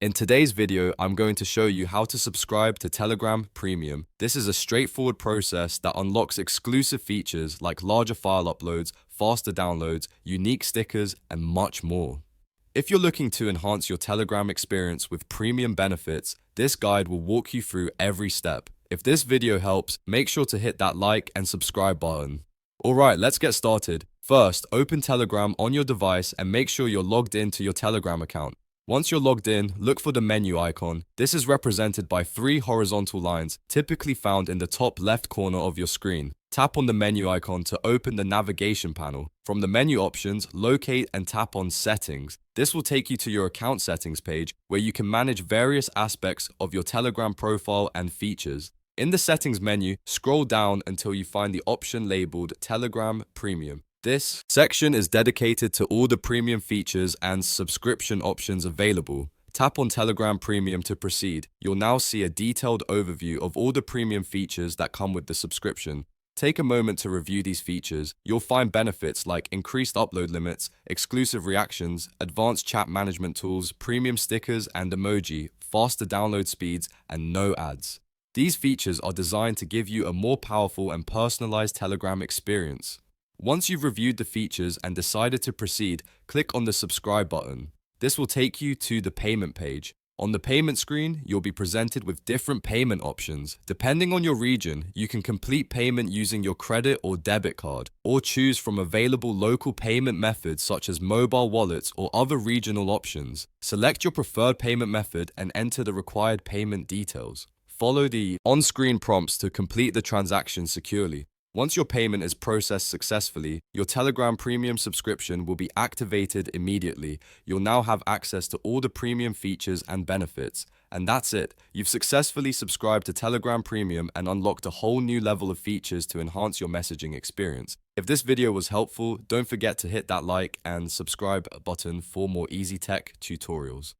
In today's video, I'm going to show you how to subscribe to Telegram Premium. This is a straightforward process that unlocks exclusive features like larger file uploads, faster downloads, unique stickers, and much more. If you're looking to enhance your Telegram experience with premium benefits, this guide will walk you through every step. If this video helps, make sure to hit that like and subscribe button. Alright, let's get started. First, open Telegram on your device and make sure you're logged into your Telegram account. Once you're logged in, look for the menu icon. This is represented by 3 horizontal lines, typically found in the top left corner of your screen. Tap on the menu icon to open the navigation panel. From the menu options, locate and tap on Settings. This will take you to your account settings page, where you can manage various aspects of your Telegram profile and features. In the settings menu, scroll down until you find the option labeled Telegram Premium. This section is dedicated to all the premium features and subscription options available. Tap on Telegram Premium to proceed. You'll now see a detailed overview of all the premium features that come with the subscription. Take a moment to review these features. You'll find benefits like increased upload limits, exclusive reactions, advanced chat management tools, premium stickers and emoji, faster download speeds, and no ads. These features are designed to give you a more powerful and personalized Telegram experience. Once you've reviewed the features and decided to proceed, click on the subscribe button. This will take you to the payment page. On the payment screen, you'll be presented with different payment options. Depending on your region, you can complete payment using your credit or debit card, or choose from available local payment methods such as mobile wallets or other regional options. Select your preferred payment method and enter the required payment details. Follow the on-screen prompts to complete the transaction securely. Once your payment is processed successfully, your Telegram Premium subscription will be activated immediately. You'll now have access to all the premium features and benefits. And that's it. You've successfully subscribed to Telegram Premium and unlocked a whole new level of features to enhance your messaging experience. If this video was helpful, don't forget to hit that like and subscribe button for more easy tech tutorials.